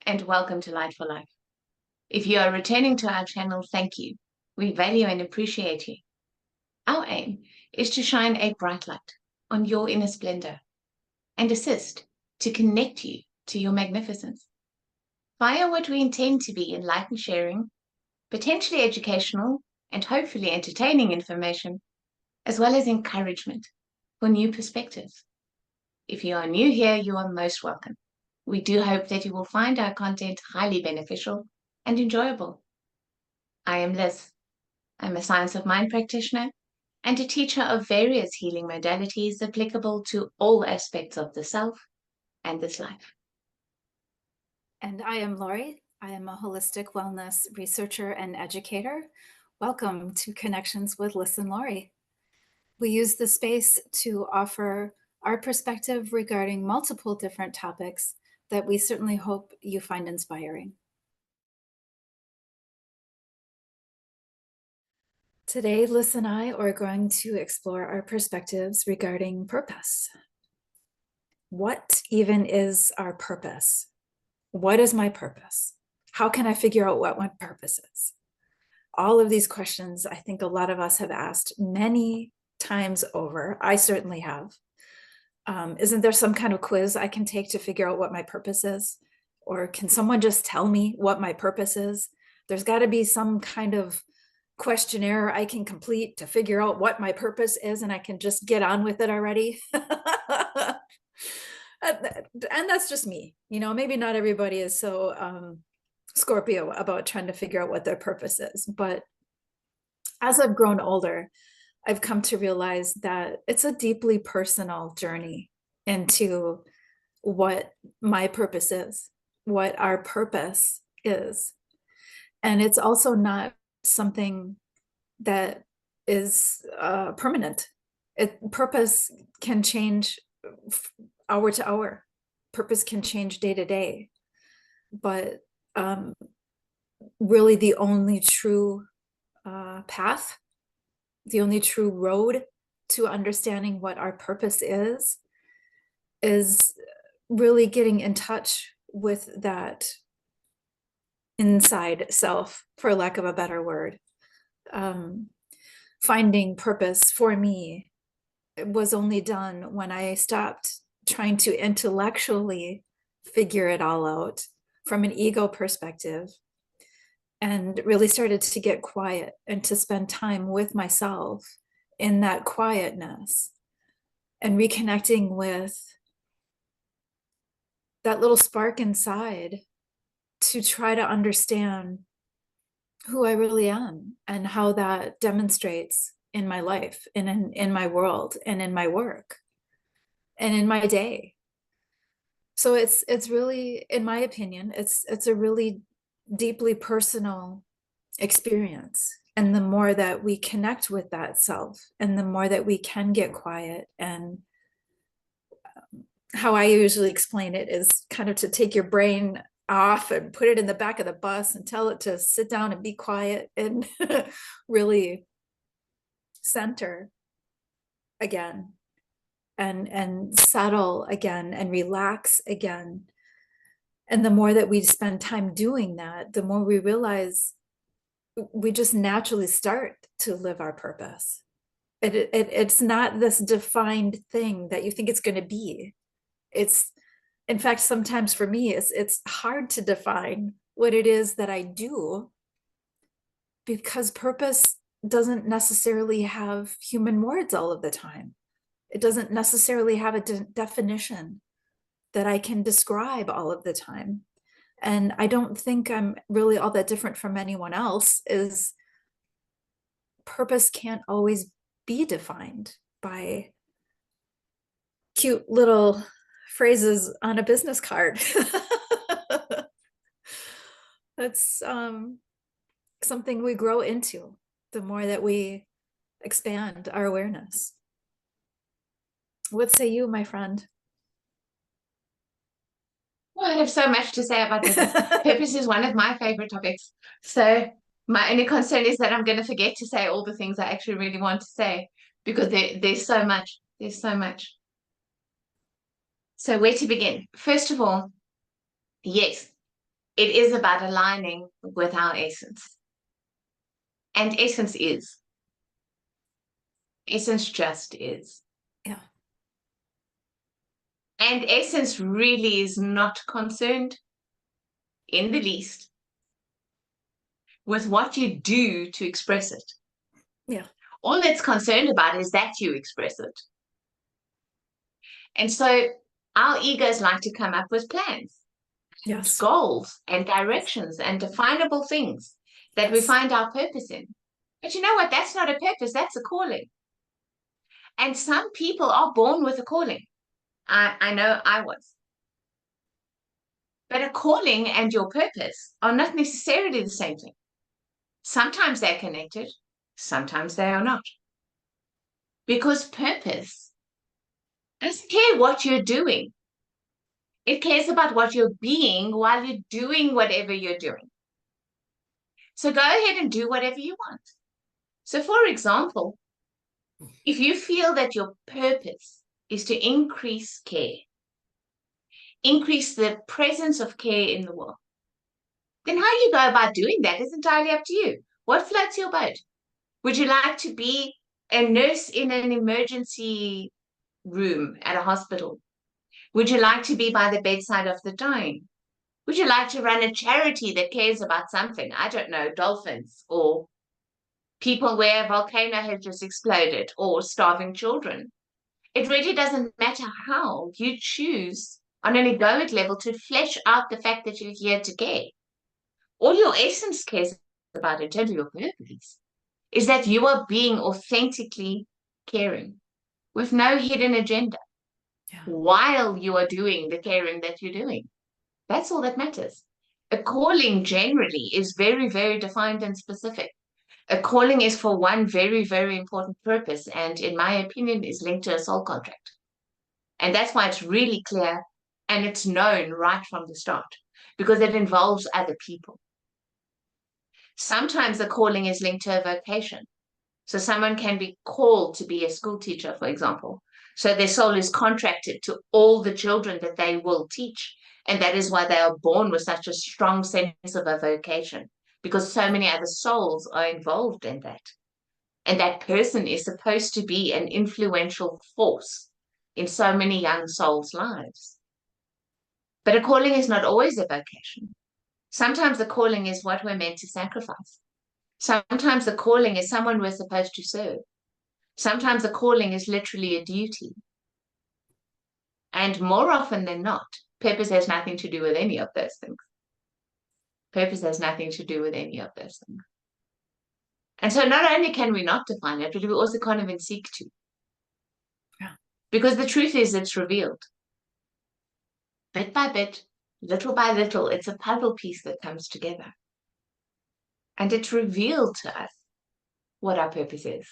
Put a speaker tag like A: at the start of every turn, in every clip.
A: and welcome to Light for Life. If you are returning to our channel, thank you. We value and appreciate you. Our aim is to shine a bright light on your inner splendor and assist to connect you to your magnificence via what we intend to be enlightened sharing, potentially educational and hopefully entertaining information, as well as encouragement for new perspectives. If you are new here, you are most welcome. We do hope that you will find our content highly beneficial and enjoyable. I am Liz. I'm a science of mind practitioner and a teacher of various healing modalities applicable to all aspects of the self and this life.
B: And I am Lori. I am a holistic wellness researcher and educator. Welcome to Connections with Liss and Lori. We use the space to offer our perspective regarding multiple different topics that we certainly hope you find inspiring. Today, Liss and I are going to explore our perspectives regarding purpose. What even is our purpose? What is my purpose? How can I figure out what my purpose is? All of these questions, I think a lot of us have asked many times over. I certainly have. Isn't there some kind of quiz I can take to figure out what my purpose is? Or can someone just tell me what my purpose is? There's got to be some kind of questionnaire I can complete to figure out what my purpose is, and I can just get on with it already. And that's just me. Maybe not everybody is so Scorpio about trying to figure out what their purpose is. But as I've grown older, I've come to realize that it's a deeply personal journey into what my purpose is, what our purpose is. And it's also not something that is permanent. Purpose can change hour to hour. Purpose can change day to day. But really the only true path, the only true road to understanding what our purpose is really getting in touch with that inside self, for lack of a better word. Finding purpose for me was only done when I stopped trying to intellectually figure it all out from an ego perspective and really started to get quiet and to spend time with myself in that quietness and reconnecting with that little spark inside to try to understand who I really am and how that demonstrates in my life and in my world and in my work and in my day. So it's really, in my opinion, it's a really deeply personal experience. And the more that we connect with that self and the more that we can get quiet, and how I usually explain it is kind of to take your brain off and put it in the back of the bus and tell it to sit down and be quiet and really center again and settle again and relax again. And the more that we spend time doing that, the more we realize we just naturally start to live our purpose. It's not this defined thing that you think it's going to be. It's, in fact, sometimes for me, it's hard to define what it is that I do, because purpose doesn't necessarily have human words all of the time. It doesn't necessarily have a definition that I can describe all of the time. And I don't think I'm really all that different from anyone else. Is purpose can't always be defined by cute little phrases on a business card. That's something we grow into the more that we expand our awareness. What say you, my friend?
A: Well, I have so much to say about this. Purpose is one of my favorite topics. So my only concern is that I'm going to forget to say all the things I actually really want to say, because there's so much. There's so much. So where to begin? First of all, yes, It is about aligning with our essence. And essence is. Essence just is.
B: Yeah.
A: And essence really is not concerned in the least with what you do to express it.
B: Yeah.
A: All it's concerned about is that you express it. And so our egos like to come up with plans,
B: Yes.
A: goals and directions and definable things that we
B: Yes.
A: find our purpose in. But you know what? That's not a purpose, that's a calling. And some people are born with a calling. I know I was. But a calling and your purpose are not necessarily the same thing. Sometimes they're connected, sometimes they are not. Because purpose doesn't care what you're doing. It cares about what you're being while you're doing whatever you're doing. So go ahead and do whatever you want. So for example, if you feel that your purpose is to increase care, increase the presence of care in the world, then how you go about doing that is entirely up to you. What floats your boat? Would you like to be a nurse in an emergency room at a hospital? Would you like to be by the bedside of the dying? Would you like to run a charity that cares about something? I don't know, dolphins or people where a volcano has just exploded or starving children. It really doesn't matter how you choose on an egoic level to flesh out the fact that you're here to care. All your essence cares about in terms of your purpose is that you are being authentically caring with no hidden agenda while you are doing the caring that you're doing. That's all that matters. A calling generally is very, very defined and specific. A calling is for one very, very important purpose, and in my opinion, is linked to a soul contract. And that's why it's really clear and it's known right from the start because it involves other people. Sometimes the calling is linked to a vocation. So someone can be called to be a school teacher, for example. So their soul is contracted to all the children that they will teach. And that is why they are born with such a strong sense of a vocation, because so many other souls are involved in that. And that person is supposed to be an influential force in so many young souls' lives. But a calling is not always a vocation. Sometimes the calling is what we're meant to sacrifice. Sometimes the calling is someone we're supposed to serve. Sometimes the calling is literally a duty. And more often than not, purpose has nothing to do with any of those things. Purpose has nothing to do with any of those things. And so not only can we not define it, but we also can't even seek to.
B: Yeah.
A: Because the truth is it's revealed. Bit by bit, little by little, it's a puzzle piece that comes together. And it's revealed to us what our purpose is.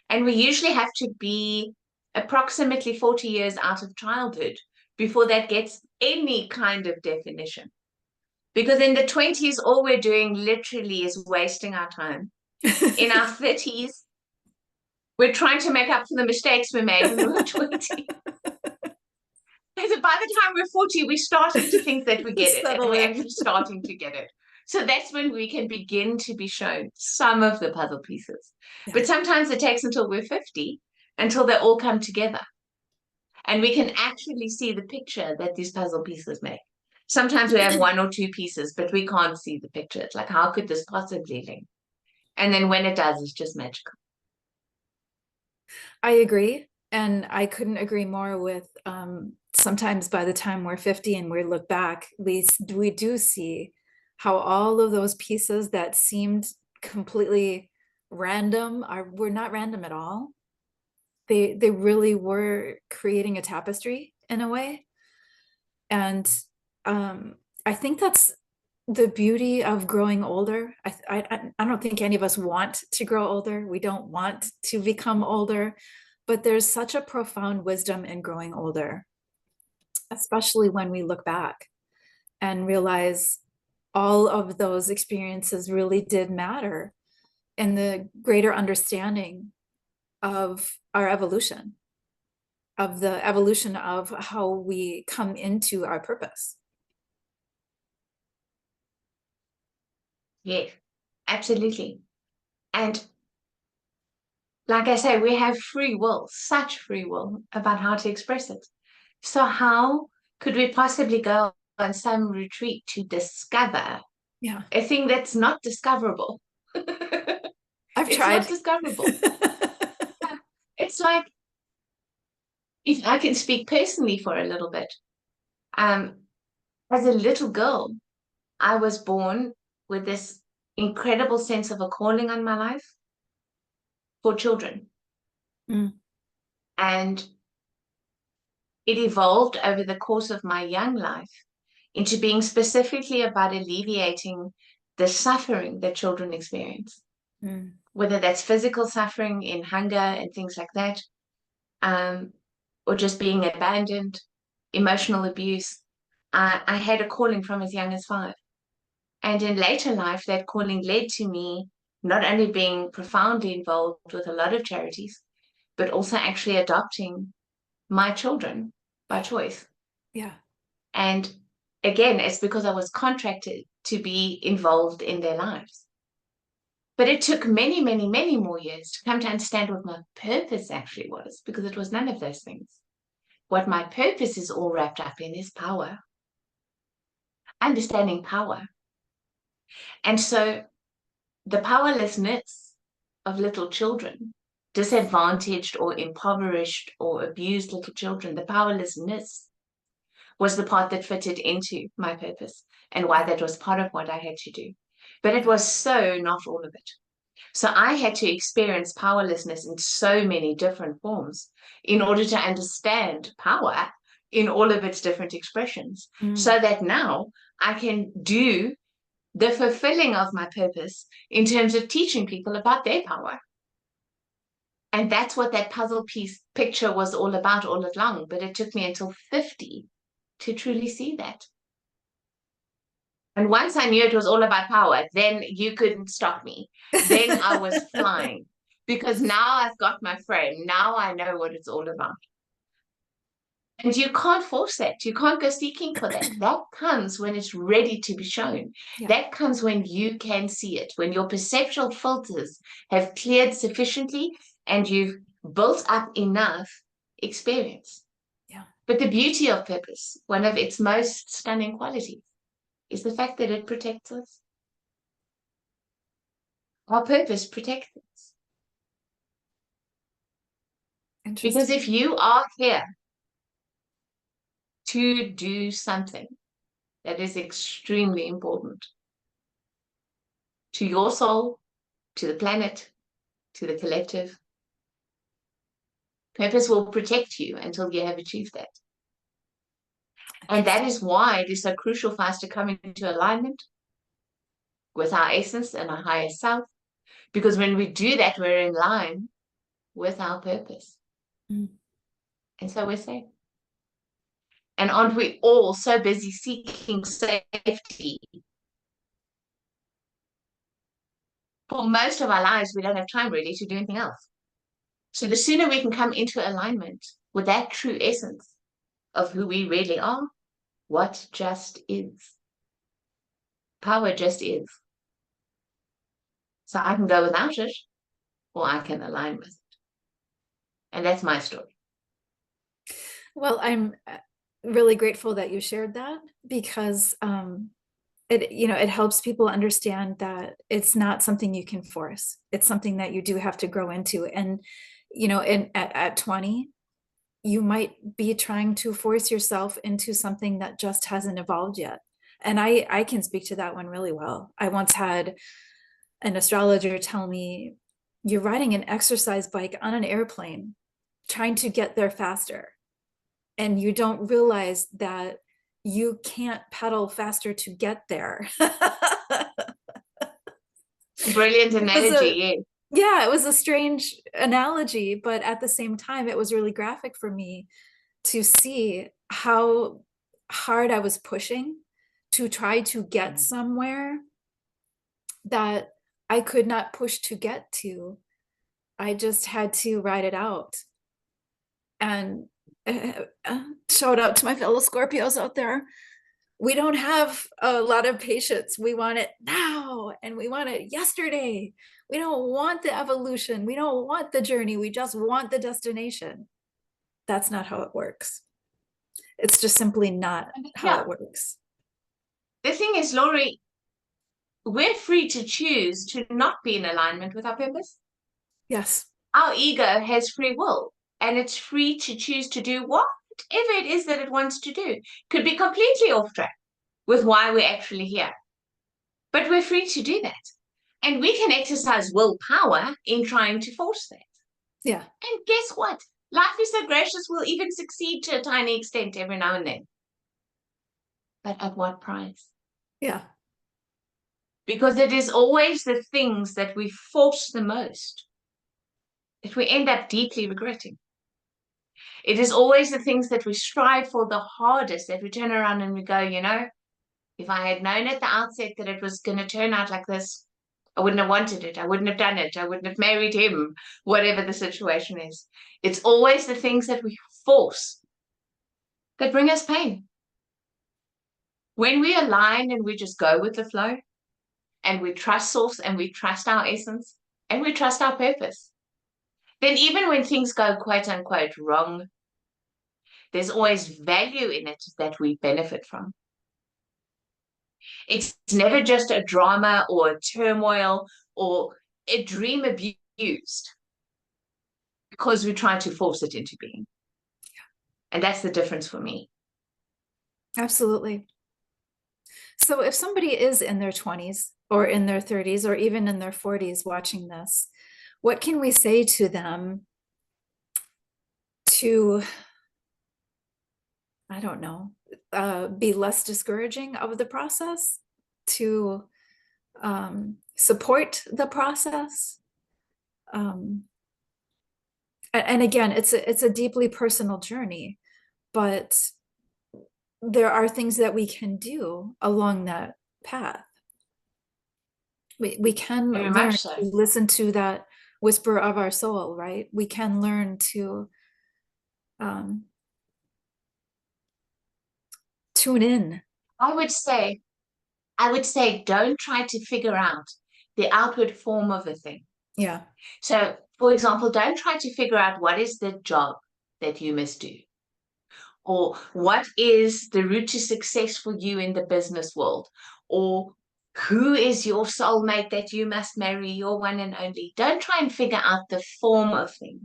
A: And we usually have to be approximately 40 years out of childhood before that gets any kind of definition. Because in the 20s, all we're doing literally is wasting our time. In our 30s, we're trying to make up for the mistakes we made when we were 20. And by the time we're 40, we're starting to think that we get it, and we're actually starting to get it. So that's when we can begin to be shown some of the puzzle pieces. Yeah. But sometimes it takes until we're 50 until they all come together. And we can actually see the picture that these puzzle pieces make. Sometimes we have one or two pieces, but we can't see the picture. It's like, how could this possibly link? And then when it does, it's just magical.
B: I agree. And I couldn't agree more with sometimes by the time we're 50 and we look back, we do see how all of those pieces that seemed completely random were not random at all. They really were creating a tapestry in a way. And I think that's the beauty of growing older. I don't think any of us want to grow older. We don't want to become older, but there's such a profound wisdom in growing older, especially when we look back and realize all of those experiences really did matter in the greater understanding of our evolution, of the evolution of how we come into our purpose.
A: Yes, absolutely. And like I say, we have free will, such free will about how to express it. So how could we possibly go on some retreat to discover
B: Yeah,
A: a thing that's not discoverable?
B: I've
A: It's not
B: tried.
A: discoverable. It's like, if I can speak personally for a little bit, um, as a little girl, I was born with this incredible sense of a calling on my life for children.
B: Mm,
A: And it evolved over the course of my young life into being specifically about alleviating the suffering that children experience,
B: mm,
A: whether that's physical suffering in hunger and things like that, um, or just being abandoned, emotional abuse. I had a calling from as young as 5. And in later life, that calling led to me not only being profoundly involved with a lot of charities, but also actually adopting my children by choice.
B: yeah.
A: And again, it's because I was contracted to be involved in their lives. But it took many, many, many more years to come to understand what my purpose actually was, because it was none of those things. What my purpose is all wrapped up in is power, understanding power. And so the powerlessness of little children, disadvantaged or impoverished or abused little children, the powerlessness was the part that fitted into my purpose and why that was part of what I had to do. But it was so not all of it. So I had to experience powerlessness in so many different forms in order to understand power in all of its different expressions,
B: Mm,
A: so that now I can do the fulfilling of my purpose in terms of teaching people about their power. And that's what that puzzle piece picture was all about all along. But it took me until 50 to truly see that. And once I knew it was all about power, then you couldn't stop me. Then I was flying because now I've got my frame. Now I know what it's all about. And you can't force that. You can't go seeking for that. That comes when it's ready to be shown.
B: yeah,
A: That comes when you can see it, when your perceptual filters have cleared sufficiently and you've built up enough experience.
B: yeah.
A: But the beauty of purpose, one of its most stunning qualities, is the fact that it protects us. Our purpose protects us. Because
B: Interesting.
A: if you are here to do something that is extremely important to your soul, to the planet, to the collective, purpose will protect you until you have achieved that. And that is why it is so crucial for us to come into alignment with our essence and our higher self. Because when we do that, we're in line with our purpose.
B: Mm.
A: And so we're safe. And aren't we all so busy seeking safety? For most of our lives, we don't have time really to do anything else. So the sooner we can come into alignment with that true essence of who we really are, what just is. Power just is. So I can go without it, or I can align with it. And that's my story.
B: Well, I'm really grateful that you shared that because it helps people understand that it's not something you can force. It's something that you do have to grow into. And at 20, you might be trying to force yourself into something that just hasn't evolved yet. And I can speak to that one really well. I once had an astrologer tell me, you're riding an exercise bike on an airplane, trying to get there faster. And you don't realize that you can't pedal faster to get there.
A: Brilliant
B: It was a
A: analogy,
B: yeah, it was a strange analogy, but at the same time, it was really graphic for me to see how hard I was pushing to try to get somewhere that I could not push to get to. I just had to ride it out. And shout out to my fellow Scorpios out there. we don't have a lot of patience. We want it now, and we want it yesterday. We don't want the evolution. We don't want the journey. We just want the destination. That's not how it works. It's just simply not how it works.
A: The thing is, Lori, we're free to choose to not be in alignment with our purpose.
B: Yes.
A: Our ego has free will, and it's free to choose to do whatever it is that it wants to do. Could be completely off track with why we're actually here. But we're free to do that. And we can exercise willpower in trying to force that.
B: Yeah.
A: And guess what? Life is so gracious, we'll even succeed to a tiny extent every now and then. But at what price?
B: Yeah.
A: Because it is always the things that we force the most that we end up deeply regretting. It is always the things that we strive for the hardest that we turn around and we go, you know, if I had known at the outset that it was going to turn out like this, I wouldn't have wanted it. I wouldn't have done it. I wouldn't have married him, whatever the situation is. It's always the things that we force that bring us pain. When we align and we just go with the flow and we trust source and we trust our essence and we trust our purpose, then even when things go quote unquote wrong, there's always value in it that we benefit from. It's never just a drama or a turmoil or a dream abused because we try to force it into being. And that's the difference for me.
B: Absolutely. So if somebody is in their 20s or in their 30s or even in their 40s watching this, what can we say to them to, I don't know, be less discouraging of the process, to support the process? And again, it's a deeply personal journey, but there are things that we can do along that path. We can
A: Very
B: learn
A: much so.
B: to listen to that whisper of our soul, right? We can learn to tune in.
A: I would say, don't try to figure out the outward form of a thing.
B: Yeah.
A: So, for example, don't try to figure out what is the job that you must do, or what is the route to success for you in the business world, or who is your soulmate that you must marry, your one and only. Don't try and figure out the form of things.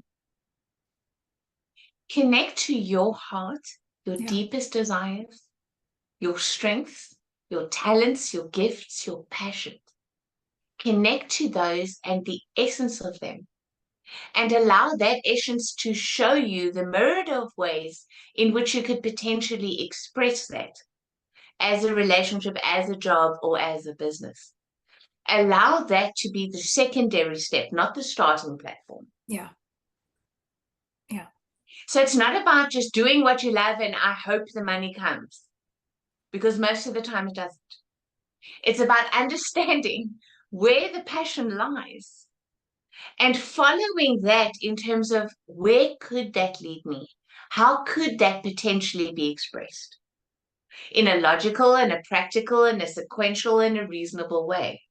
A: Connect to your heart, your deepest desires, your strengths, your talents, your gifts, your passions. Connect to those and the essence of them, and allow that essence to show you the myriad of ways in which you could potentially express that as a relationship, as a job, or as a business. Allow that to be the secondary step, not the starting platform.
B: Yeah. Yeah.
A: So it's not about just doing what you love and I hope the money comes, because most of the time it doesn't. It's about understanding where the passion lies and following that in terms of where could that lead me? How could that potentially be expressed? In a logical and a practical and a sequential and a reasonable way.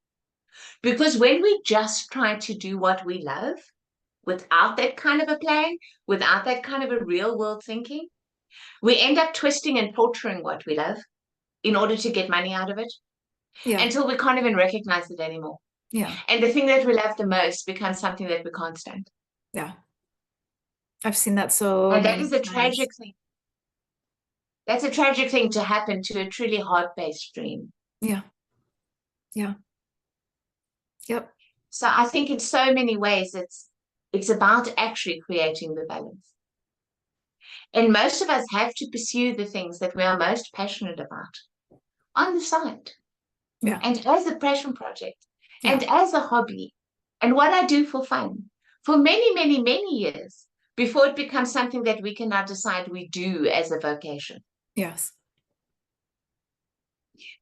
A: Because when we just try to do what we love without that kind of a plan, without that kind of a real world thinking, we end up twisting and filtering what we love in order to get money out of it until we can't even recognize it anymore.
B: Yeah.
A: And the thing that we love the most becomes something that we can't stand.
B: Yeah. I've seen that so
A: and
B: many
A: that is a
B: times.
A: tragic thing. That's a tragic thing to happen to a truly heart-based dream.
B: Yeah. Yeah. Yep.
A: So I think in so many ways it's about actually creating the balance. And most of us have to pursue the things that we are most passionate about on the side.
B: Yeah.
A: And as a passion project, and
B: Yeah.
A: as a hobby, and what I do for fun, for many, many, many years, before it becomes something that we can now decide we do as a vocation.
B: Yes.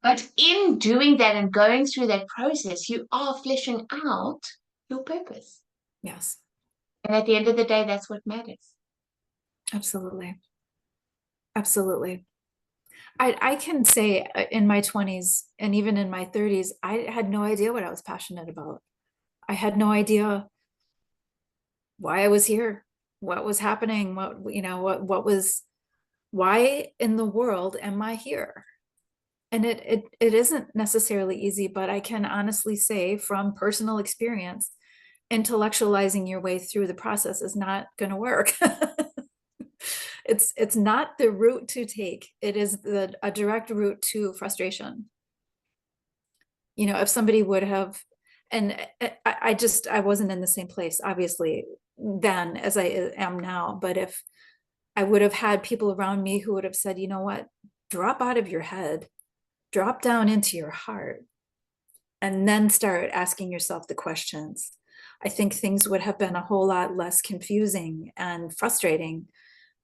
A: But in doing that and going through that process, you are fleshing out your purpose.
B: Yes.
A: And at the end of the day, that's what matters.
B: Absolutely. Absolutely. I can say in my 20s and even in my 30s, I had no idea what I was passionate about. I had no idea why I was here, what was happening, what was, why in the world am I here? And it isn't necessarily easy, but I can honestly say from personal experience, intellectualizing your way through the process is not going to work. It's not the route to take. It is a direct route to frustration. If somebody would have, and I wasn't in the same place, obviously, then as I am now. But if I would have had people around me who would have said, you know what, drop out of your head, drop down into your heart, and then start asking yourself the questions, I think things would have been a whole lot less confusing and frustrating,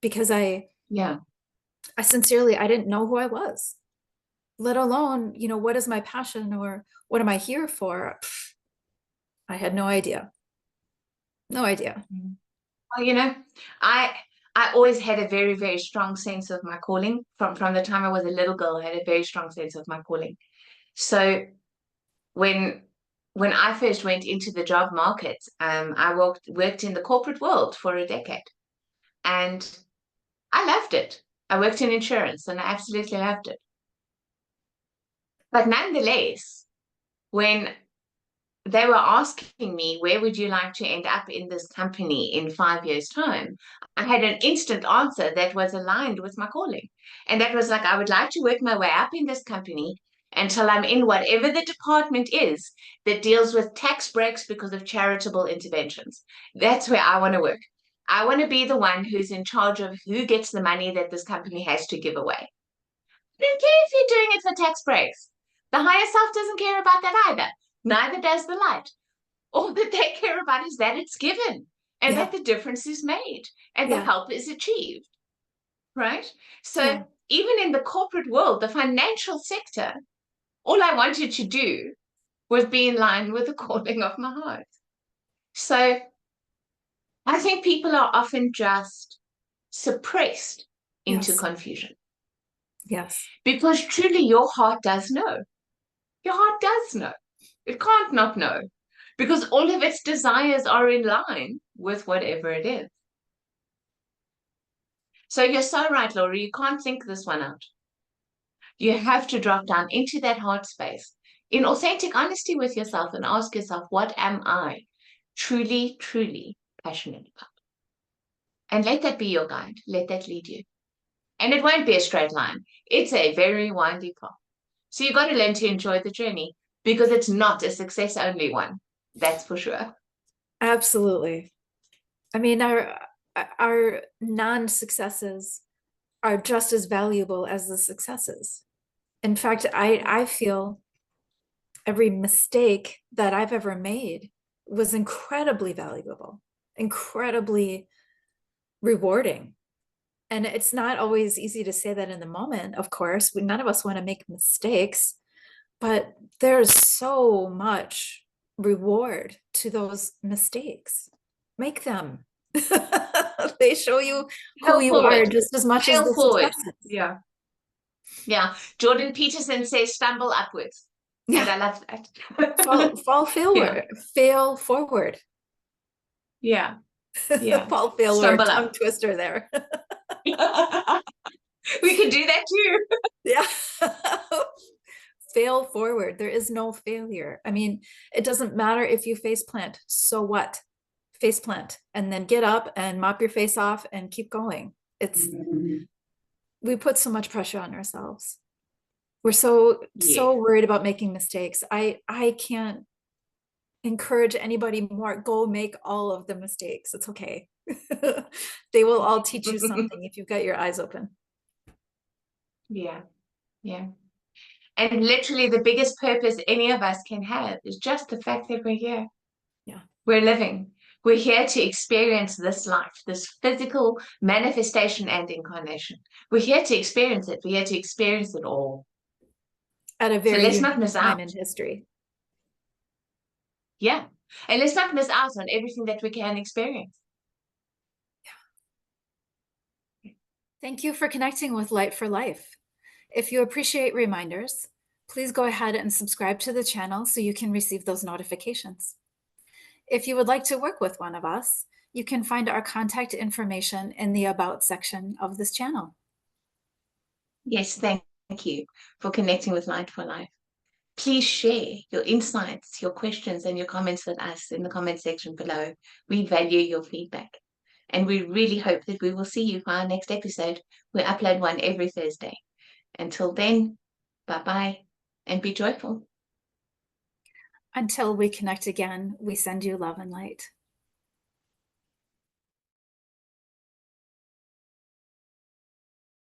B: because
A: Yeah.
B: I sincerely, I didn't know who I was, let alone, what is my passion or what am I here for? I had no idea. No idea.
A: Well, I always had a very, very strong sense of my calling. From the time I was a little girl, I had a very strong sense of my calling. So when when I first went into the job market, I worked in the corporate world for a decade, and I loved it. I worked in insurance, and I absolutely loved it. But nonetheless, when they were asking me, where would you like to end up in this company in 5 years' time? I had an instant answer that was aligned with my calling. And that was like, I would like to work my way up in this company until I'm in whatever the department is that deals with tax breaks because of charitable interventions. That's where I want to work. I want to be the one who's in charge of who gets the money that this company has to give away. I don't care if you're doing it for tax breaks. The higher self doesn't care about that either. Neither does the light. All that they care about is that it's given and
B: Yeah.
A: that the difference is made and the
B: Yeah.
A: help is achieved, right? So
B: Yeah.
A: even in the corporate world, the financial sector, all I wanted to do was be in line with the calling of my heart. So I think people are often just suppressed into
B: Yes.
A: confusion
B: Yes.
A: because truly your heart does know. Your heart does know. It can't not know because all of its desires are in line with whatever it is. So you're so right, Lori. You can't think this one out. You have to drop down into that heart space in authentic honesty with yourself and ask yourself, what am I truly, truly passionate about? And let that be your guide. Let that lead you. And it won't be a straight line. It's a very windy path. So you've got to learn to enjoy the journey because it's not a success only one. That's for sure.
B: Absolutely. I mean, our non-successes are just as valuable as the successes. In fact, I feel every mistake that I've ever made was incredibly valuable, incredibly rewarding. And it's not always easy to say that in the moment, of course. None of us want to make mistakes, but there's so much reward to those mistakes. Make them. They show you who
A: Fail
B: you are
A: forward.
B: just as much as
A: Fail
B: the
A: forward.
B: successes.
A: Yeah. Yeah. Jordan Peterson says stumble upwards. And
B: Yeah.
A: I love that.
B: Fall
A: Yeah.
B: forward, fail forward.
A: Yeah. Yeah.
B: Fall failward,
A: Stumble
B: tongue
A: up.
B: twister there.
A: We can do that too.
B: Yeah. Fail forward. There is no failure. I mean, it doesn't matter if you face plant. So what? Face plant and then get up and mop your face off and keep going. We put so much pressure on ourselves. We're so
A: Yes.
B: worried about making mistakes. I can't encourage anybody more. Go make all of the mistakes. It's okay. They will all teach you something if you've got your eyes open.
A: Yeah. Yeah. And literally the biggest purpose any of us can have is just the fact that we're here.
B: Yeah.
A: We're living. We're here to experience this life, this physical manifestation and incarnation. We're here to experience it. We're here to experience it all.
B: At a
A: So
B: very
A: let's not
B: unique
A: miss
B: time
A: out.
B: in history.
A: Yeah. And let's not miss out on everything that we can experience.
B: Thank you for connecting with Light for Life. If you appreciate reminders, please go ahead and subscribe to the channel so you can receive those notifications. If you would like to work with one of us, you can find our contact information in the About section of this channel.
A: Yes, thank you for connecting with Light for Life. Please share your insights, your questions, and your comments with us in the comment section below. We value your feedback. And we really hope that we will see you for our next episode. We upload one every Thursday. Until then, bye-bye and be joyful.
B: Until we connect again, we send you love and light.